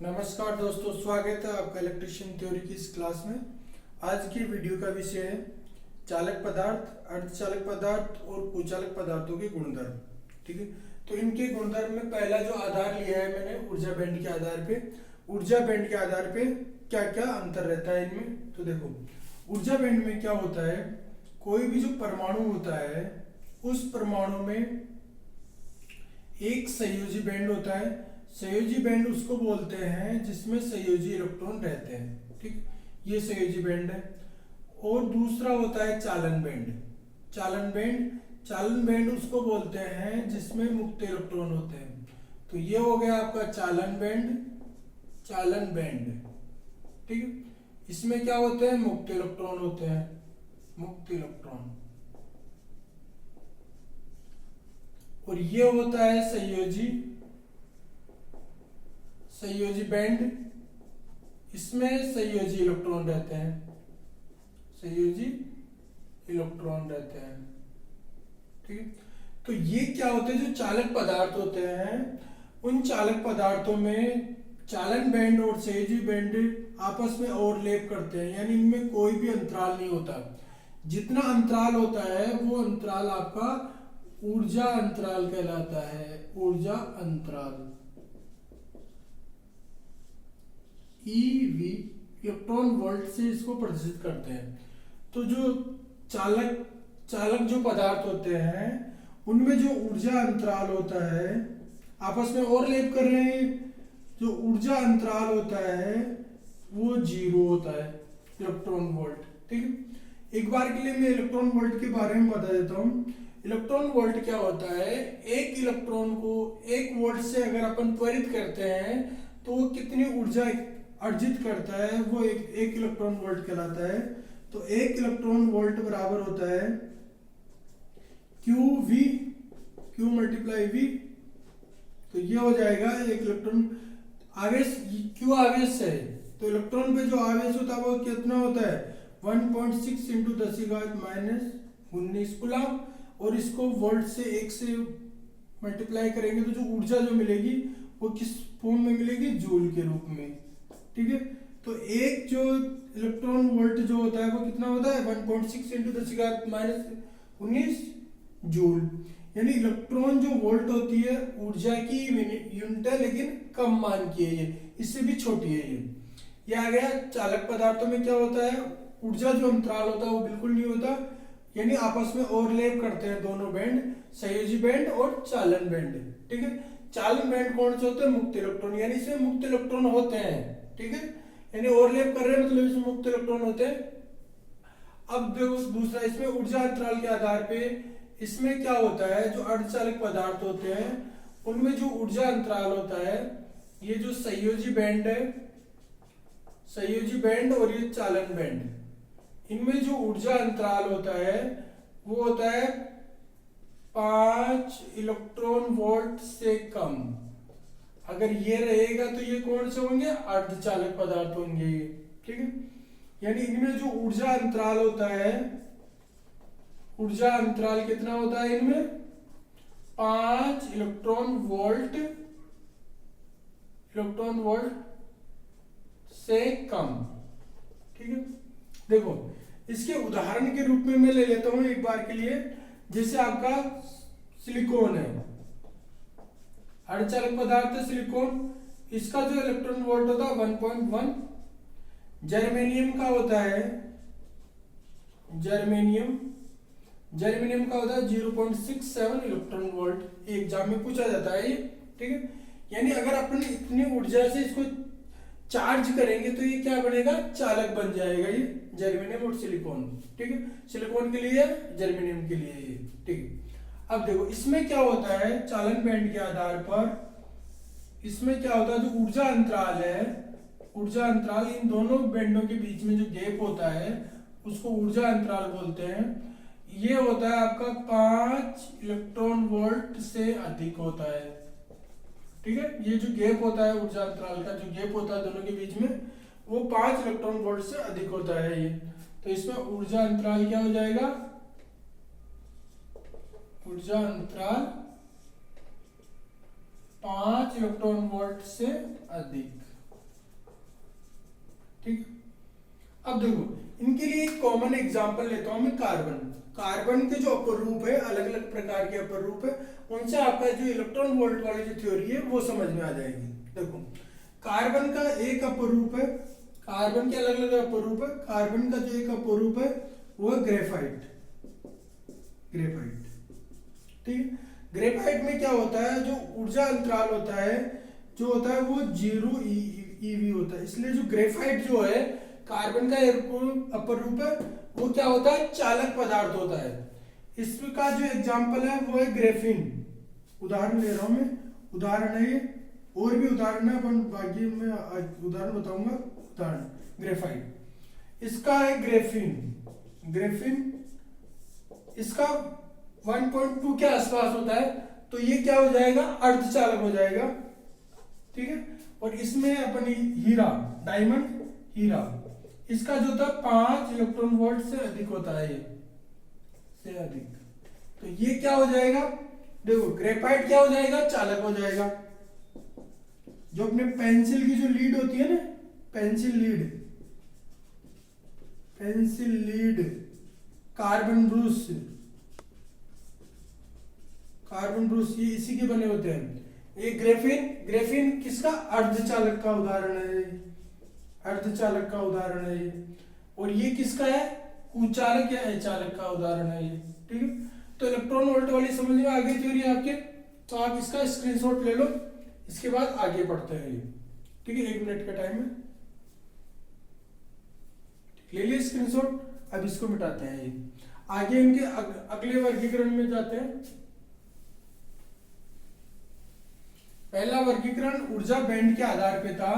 नमस्कार दोस्तों, स्वागत है आपका इलेक्ट्रिशियन थ्योरी की इस क्लास में। आज की वीडियो का विषय है चालक पदार्थ, अर्धचालक पदार्थ और कुचालक पदार्थों के गुणधर्म। ठीक है, तो इनके गुणधर्म में पहला जो आधार लिया है मैंने ऊर्जा बैंड के आधार पे। ऊर्जा बैंड के आधार पे क्या क्या अंतर रहता है इनमें, तो देखो ऊर्जा बैंड में क्या होता है, कोई भी जो परमाणु होता है उस परमाणु में एक संयोजी बैंड होता है। संयोजी बैंड उसको बोलते हैं जिसमें संयोजी इलेक्ट्रॉन रहते हैं। ठीक, ये संयोजी बैंड है। और दूसरा होता है चालन बैंड। चालन बैंड उसको बोलते हैं जिसमें मुक्त इलेक्ट्रॉन होते हैं। तो ये हो गया आपका चालन बैंड। ठीक है, इसमें क्या होते हैं, मुक्त इलेक्ट्रॉन होते हैं, मुक्त इलेक्ट्रॉन। और ये होता है संयोजी बैंड, इसमें संयोजी इलेक्ट्रॉन रहते हैं, संयोजी इलेक्ट्रॉन रहते हैं। ठीक है, तो ये क्या होते हैं, जो चालक पदार्थ होते हैं उन चालक पदार्थों में चालन बैंड और संयोजी बैंड आपस में ओवरलैप करते हैं, यानी इनमें कोई भी अंतराल नहीं होता। जितना अंतराल होता है वो अंतराल आपका ऊर्जा अंतराल कहलाता है। ऊर्जा अंतराल ईवी, इलेक्ट्रॉन वोल्ट से इसको प्रदर्शित करते हैं। तो जो चालक जो पदार्थ होते हैं उनमें जो ऊर्जा अंतराल होता है आपस में ओवरलैप कर रहे हैं। जो ऊर्जा अंतराल होता है वो 0 होता है, इलेक्ट्रॉन वोल्ट। ठीक है, एक बार के लिए मैं इलेक्ट्रॉन वोल्ट के बारे में बता देता हूँ। इलेक्ट्रॉन वोल्ट क्या होता है, एक इलेक्ट्रॉन को 1 वोल्ट से अगर अपन त्वरित करते हैं तो वो कितनी ऊर्जा अर्जित करता है, वो एक इलेक्ट्रॉन वोल्ट कहलाता है। तो 1 इलेक्ट्रॉन वोल्ट बराबर होता है Q मल्टीप्लाई V। तो ये हो जाएगा एक इलेक्ट्रॉन आवेश, Q आवेश है तो इलेक्ट्रॉन पे जो आवेश होता है वो कितना होता है, 1.6 इंटू 10⁻⁻19 कूलम। और इसको वोल्ट से 1 से मल्टीप्लाई करेंगे तो जो ऊर्जा जो मिलेगी वो किस फॉर्म में मिलेगी, जूल के रूप में। ठीक है, तो एक जो इलेक्ट्रॉन वोल्ट जो होता है वो कितना होता है, 1.6 इंटू 10⁻⁻19 जूल। यानी इलेक्ट्रॉन जो वोल्ट होती है ऊर्जा की यूनिट है, लेकिन कम मान की है, ये इससे भी छोटी है। ये आ गया। चालक पदार्थों में क्या होता है, ऊर्जा जो अंतराल होता है वो बिल्कुल नहीं होता, यानी आपस में ओवरलैप करते हैं दोनों बैंड, संयोजी बैंड और चालन बैंड। ठीक है, चालन बैंड कौन से होते हैं, मुक्त इलेक्ट्रॉन, यानी इसमें मुक्त इलेक्ट्रॉन होते हैं। ठीक है, यानी ओवरलैप कर रहे हैं मतलब इसमें मुक्त इलेक्ट्रॉन होते हैं। अब दूसरा, इसमें ऊर्जा अंतराल के आधार पे इसमें क्या होता है, जो अर्धचालक पदार्थ होते हैं उनमें जो ऊर्जा अंतराल होता है, ये जो संयोजी बैंड है, संयोजी बैंड और ये चालन बैंड, इनमें जो ऊर्जा अंतराल होता है वो होता है 5 इलेक्ट्रॉन वोल्ट से कम। अगर ये रहेगा तो ये कौन से होंगे, अर्धचालक पदार्थ होंगे। ठीक है, यानी इनमें जो ऊर्जा अंतराल होता है, ऊर्जा अंतराल कितना होता है इनमें, 5 इलेक्ट्रॉन वोल्ट से कम। ठीक है, देखो इसके उदाहरण के रूप में मैं ले लेता हूं एक बार के लिए। जैसे आपका सिलिकॉन है, अर्धचालक पदार्थ है सिलिकॉन, इसका जो इलेक्ट्रॉन वोल्ट होता है 1.1। जर्मेनियम का होता है, जर्मेनियम का होता है 0.67 इलेक्ट्रॉन वोल्ट। एग्जाम में पूछा जाता है ये। ठीक है, यानी अगर अपन इतनी ऊर्जा से इसको चार्ज करेंगे तो ये क्या बनेगा, चालक बन जाएगा, ये जर्मेनियम और सिलिकॉन। ठीक है, सिलिकॉन के लिए, जर्मेनियम के लिए ये। ठीक है, अब देखो इसमें क्या होता है, चालन बैंड के आधार पर इसमें क्या होता है, जो ऊर्जा अंतराल है, ऊर्जा अंतराल, इन दोनों बैंडों के बीच में जो गैप होता है उसको ऊर्जा अंतराल बोलते हैं। ये होता है आपका 5 इलेक्ट्रॉन वोल्ट से अधिक होता है। ठीक है, ये जो गैप होता है ऊर्जा अंतराल का, जो गैप होता है दोनों के बीच में, वो 5 इलेक्ट्रॉन वोल्ट से अधिक होता है ये। तो इसमें ऊर्जा अंतराल क्या हो जाएगा, ऊर्जा अंतराल 5 इलेक्ट्रॉन वोल्ट से अधिक। ठीक। अब देखो इनके लिए एक कॉमन एग्जांपल लेता हूं मैं, कार्बन। कार्बन के जो अपर रूप है, अलग अलग प्रकार के अपर रूप है, उनसे आपका जो इलेक्ट्रॉन वोल्ट वाली जो थ्योरी है वो समझ में आ जाएगी। देखो कार्बन का एक अपर रूप है, कार्बन के अलग अलग अपर रूप है। कार्बन का जो एक अपर रूप है वो है ग्रेफाइट। ग्रेफाइट, ठीक। ग्रेफाइट में क्या होता है, जो ऊर्जा अंतराल होता है जो होता है वो 0 eV होता है। इसलिए जो ग्रेफाइट जो है कार्बन का अपर रूप है वो क्या होता है, चालक पदार्थ होता है। इसका जो एग्जाम्पल है वो है ग्रेफिन। उदाहरण ले रहा हूं मैं, उदाहरण है ये, और भी उदाहरण है अपन बाकी में उदाहरण बताऊंगा। उदाहरण ग्रेफाइट, इसका है ग्रेफिन। ग्रेफिन इसका 1.2 के आसपास होता है, तो ये क्या हो जाएगा, अर्धचालक हो जाएगा, ठीक है। और इसमें अपन हीरा, डायमंड, हीरा, इसका जो था 5 इलेक्ट्रॉन वोल्ट से अधिक होता है, ये से अधिक, तो ये क्या हो जाएगा, देखो ग्रेफाइट क्या हो जाएगा, चालक हो जाएगा। जो अपने पेंसिल की जो लीड होती है ना, pencil lead, pencil lead, carbon Bruce, carbon Bruce, ये इसी के बने होते हैं। ये ग्रेफिन, ग्रेफिन किसका, अर्धचालक का उदाहरण है, अर्धचालक का उदाहरण है ये। और ये किसका है, कुचालक या अचालक का उदाहरण है ये, ठीक है। तो इलेक्ट्रॉन वोल्ट वाली समझ में आ गई थ्योरी आपके, तो आप इसका स्क्रीनशॉट ले लो, इसके बाद आगे बढ़ते हैं ये, ठीक है। 1 मिनट का टाइम है, ले लिया स्क्रीनशॉट। अब इसको मिटाते हैं ये, आगे इनके अगले वर्गीकरण में जाते हैं। पहला वर्गीकरण ऊर्जा बैंड के आधार पे था,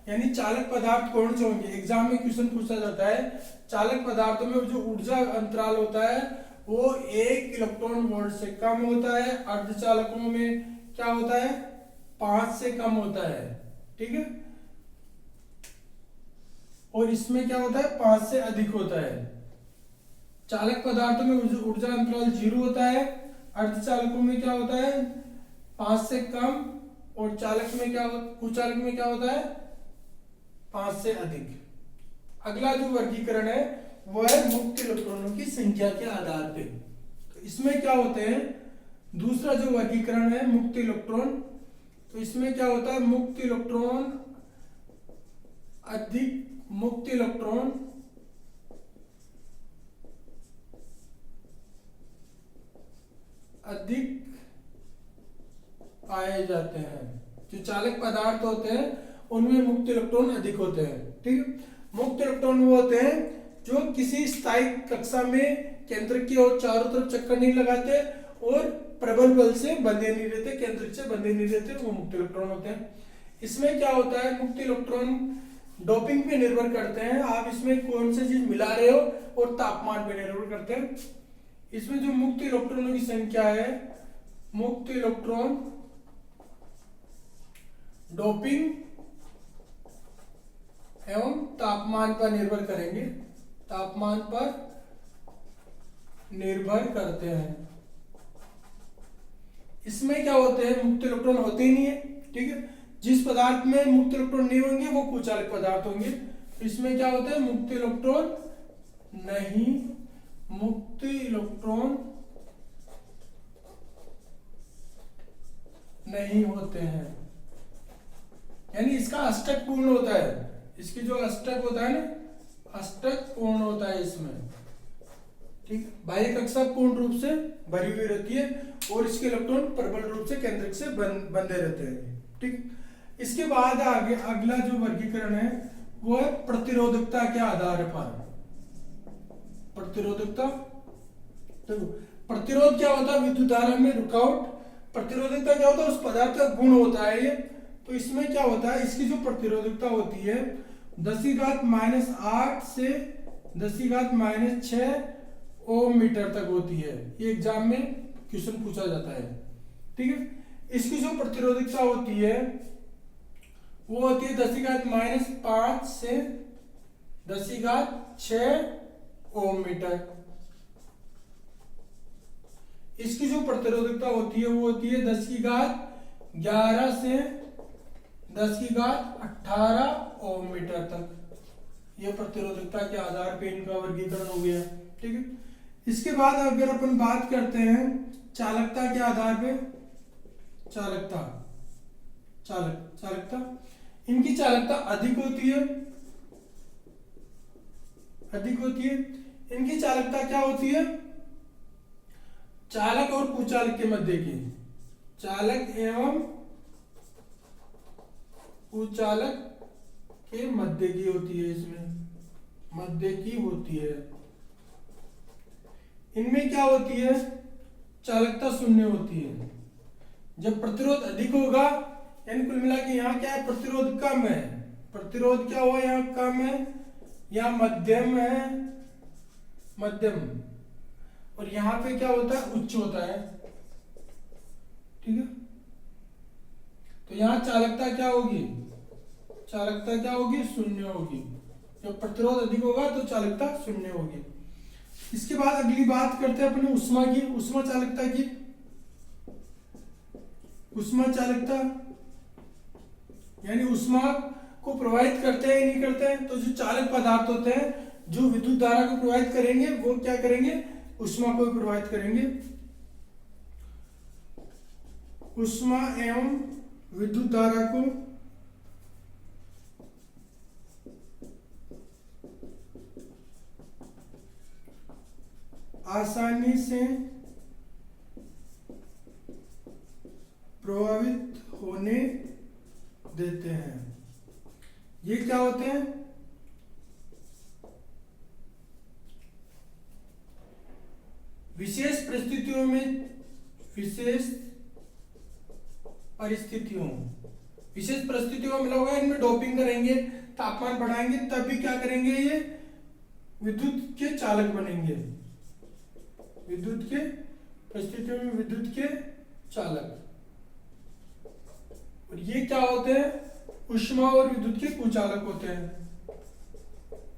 यानी चालक पदार्थ कौन से होंगे। एग्जाम में क्वेश्चन पूछा जाता है, चालक पदार्थों में जो ऊर्जा अंतराल होता है वो 1 इलेक्ट्रॉन वोल्ट से कम होता है, अर्धचालकों में क्या होता है, 5 से कम होता है, ठीक है। और इसमें क्या होता है, 5 से अधिक होता है। चालक पदार्थों में ऊर्जा अंतराल 0 होता है, अर्धचालकों में क्या होता है, 5 से कम, और चालक में क्या, कुचालक में क्या होता है, 5 से अधिक। अगला जो वर्गीकरण है वो है मुक्त इलेक्ट्रॉनों की संख्या के आधार पे। तो इसमें क्या होते हैं, दूसरा जो वर्गीकरण है मुक्त इलेक्ट्रॉन, तो इसमें क्या होता है, मुक्त इलेक्ट्रॉन अधिक, मुक्त इलेक्ट्रॉन अधिक पाए जाते हैं। जो चालक पदार्थ होते हैं उनमें मुक्त इलेक्ट्रॉन अधिक होते हैं, ठीक है। मुक्त इलेक्ट्रॉन वो होते हैं जो किसी स्थायी कक्षा में केंद्रक की ओर चारों तरफ चक्कर नहीं लगाते और प्रबल बल से बंधे नहीं रहते, केंद्रक से बंधे नहीं रहते, वो मुक्त इलेक्ट्रॉन होते हैं। इसमें क्या होता है, मुक्त इलेक्ट्रॉन डोपिंग पे निर्भर करते हैं, आप इसमें कौन सी चीज मिला रहे हो, और तापमान पे निर्भर करते हैं। इसमें जो मुक्त इलेक्ट्रॉनों की संख्या है, मुक्त इलेक्ट्रॉन डोपिंग एवं तापमान पर निर्भर करेंगे, तापमान पर निर्भर करते हैं। इसमें क्या होते हैं, मुक्त इलेक्ट्रॉन होते ही नहीं है, ठीक है। जिस पदार्थ में मुक्त इलेक्ट्रॉन नहीं होंगे वो कुचालक पदार्थ होंगे। इसमें क्या होता है, मुक्त इलेक्ट्रॉन नहीं, मुक्त इलेक्ट्रॉन नहीं होते हैं, यानी इसका अष्टक पूर्ण होता है। इसकी जो अष्टक होता है ना, अष्टक पूर्ण होता है इसमें, ठीक। बाह्य कक्षा पूर्ण रूप से भरी हुई रहती है और इसके इलेक्ट्रॉन प्रबल रूप से केंद्रक से बंधे रहते हैं, ठीक। इसके बाद आगे अगला जो वर्गीकरण है वो है प्रतिरोधकता के आधार पर। प्रतिरोधकता, देखो प्रतिरोध क्या होता है, विद्युत धारा में रुकावट। प्रतिरोधकता क्या होता है, उस पदार्थ का गुण होता है ये। तो इसमें क्या होता है, इसकी जो प्रतिरोधकता होती है 10⁻⁸ से 10⁻⁶ ओम मीटर तक होती है। ये एग्जाम में क्वेश्चन पूछा जाता है, ठीक है। इसकी जो प्रतिरोधकता होती है वो होती है 10⁻⁵ से 10⁻⁶ ओम मीटर। इसकी जो प्रतिरोधकता होती है वो होती है 10⁻11 से 10⁻18 ओम मीटर तक, ये प्रतिरोधकता के आधार पे इनका वर्गीकरण हो गया। ठीक है, इसके बाद अगर अपन बात करते हैं चालकता के आधार पे, चालकता इनकी चालकता अधिक होती है, इनकी चालकता क्या होती है, चालक और कुचालक के मध्य की, चालक एवं कुचालक के मध्य की होती है, इसमें मध्य की होती है। इनमें क्या होती है, चालकता शून्य होती है। जब प्रतिरोध अधिक होगा, यानी कुल मिला के यहाँ क्या है, प्रतिरोध कम है, प्रतिरोध क्या हुआ यहाँ कम है, यहाँ मध्यम है, मध्यम, और यहाँ पे क्या होता है, उच्च होता है। ठीक है, तो यहाँ चालकता क्या होगी, चालकता क्या होगी, शून्य होगी। जब प्रतिरोध अधिक होगा तो चालकता शून्य होगी। इसके बाद अगली बात करते हैं अपने ऊष्मा की, ऊष्मा चालकता की। ऊष्मा चालकता यानी ऊष्मा को प्रवाहित करते हैं नहीं करते हैं, तो जो चालक पदार्थ होते हैं जो विद्युत धारा को प्रवाहित करेंगे वो क्या करेंगे, ऊष्मा को प्रवाहित करेंगे। ऊष्मा एवं विद्युत धारा को आसानी से प्रभावित होने देते हैं। ये क्या होते हैं, विशेष परिस्थितियों में, विशेष परिस्थितियों में लोग इनमें डोपिंग करेंगे, तापमान बढ़ाएंगे, तभी क्या करेंगे, ये विद्युत के चालक बनेंगे। विद्युत के परिस्थितियों में विद्युत के चालक, और ये क्या होते हैं, ऊष्मा और विद्युत के कुचालक होते हैं।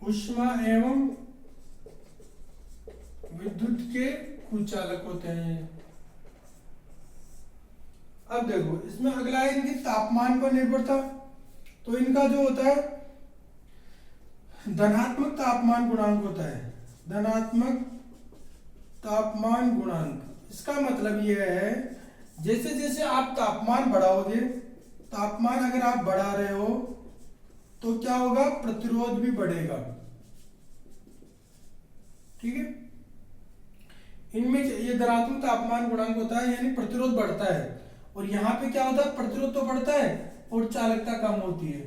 ऊष्मा एवं विद्युत के कुचालक होते हैं। अब देखो इसमें अगला है इनके तापमान पर निर्भरता। तो इनका जो होता है धनात्मक तापमान गुणांक होता है, धनात्मक तापमान गुणांक। इसका मतलब यह है जैसे जैसे आप तापमान बढ़ाओगे, तापमान अगर आप बढ़ा रहे हो तो क्या होगा, प्रतिरोध भी बढ़ेगा। ठीक है, इनमें ये धनात्मक तापमान गुणांक होता है, यानी प्रतिरोध बढ़ता है, और यहां पे क्या होता है, प्रतिरोध तो बढ़ता है और चालकता कम होती है,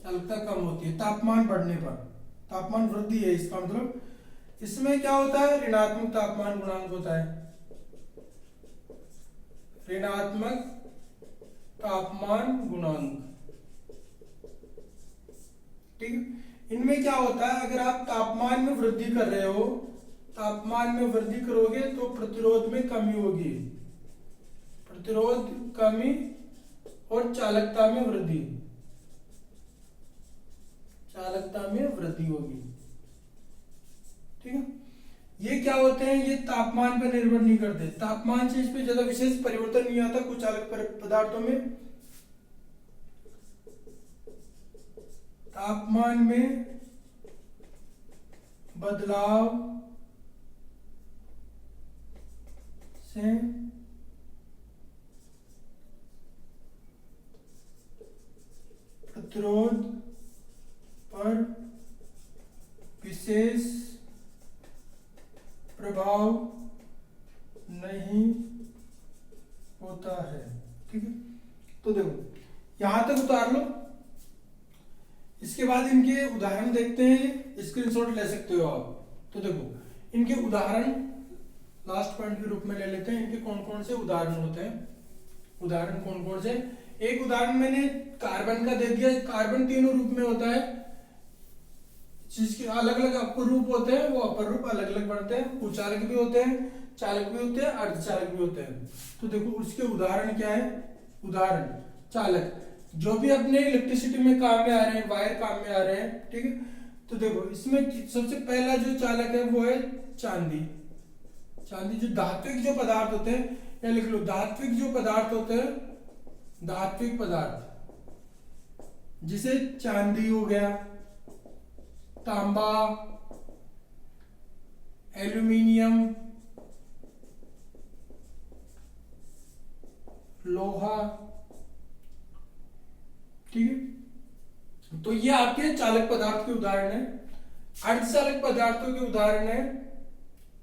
चालकता कम होती है तापमान बढ़ने पर, तापमान वृद्धि है इसका मतलब। इसमें क्या होता है, ऋणात्मक तापमान गुणांक होता है, ऋणात्मक तापमान गुणांक। ठीक है, इनमें क्या होता है, अगर आप तापमान में वृद्धि कर रहे हो, तापमान में वृद्धि करोगे तो प्रतिरोध में कमी होगी, प्रतिरोध कमी और चालकता में वृद्धि, चालकता में वृद्धि होगी। ठीक है, ये क्या होते हैं, ये तापमान पर निर्भर नहीं करते, तापमान से इस पे ज्यादा विशेष परिवर्तन नहीं आता कुछ चालक पदार्थों में। तापमान में बदलाव से प्रतिरोध पर विशेष प्रभाव नहीं होता है। ठीक है, तो देखो यहां तक उतार लो। इसके बाद इनके उदाहरण देखते हैं, स्क्रीनशॉट ले सकते हो आप। तो देखो इनके उदाहरण लास्ट पॉइंट के रूप में ले लेते हैं, इनके कौन कौन से उदाहरण होते हैं। उदाहरण कौन कौन से, एक उदाहरण मैंने कार्बन का दे दिया। कार्बन तीनों रूप में होता है, जिसके अलग अलग अपर रूप होते हैं, वो अपर रूप अलग अलग बनते हैं। कुचालक भी होते हैं, चालक भी होते हैं, अर्धचालक भी होते हैं। तो देखो उसके उदाहरण क्या है। उदाहरण चालक जो भी अपने इलेक्ट्रिसिटी में काम में आ रहे हैं, वायर काम में आ रहे हैं। ठीक है, तो देखो इसमें सबसे पहला जो चालक है वो है चांदी। चांदी जो धात्विक जो पदार्थ होते हैं, या लिख लो धात्विक जो पदार्थ होते हैं, धात्विक पदार्थ, जिसे चांदी हो गया, तांबा, एल्यूमिनियम, लोहा, ठीक है। तो ये आपके चालक पदार्थ के उदाहरण है। अर्धचालक पदार्थों के उदाहरण है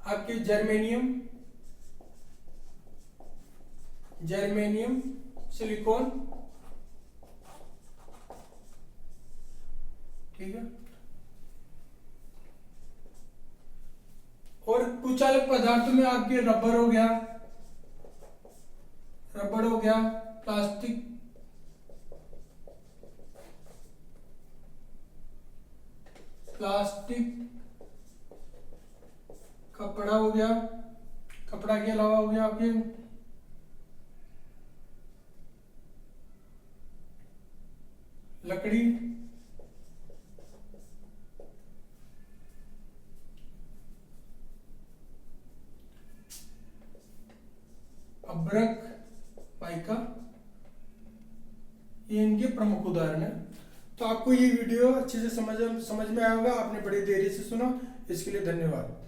आपके जर्मेनियम, सिलिकॉन, ठीक है। और कुचालक पदार्थों में आपके रबर हो गया, प्लास्टिक, कपड़ा हो गया, कपड़ा के अलावा हो गया आपके लकड़ी, अभ्रक, माइका, ये इनके प्रमुख उदाहरण है। तो आपको ये वीडियो अच्छे से समझ में आया होगा, आपने बड़ी देरी से सुना, इसके लिए धन्यवाद।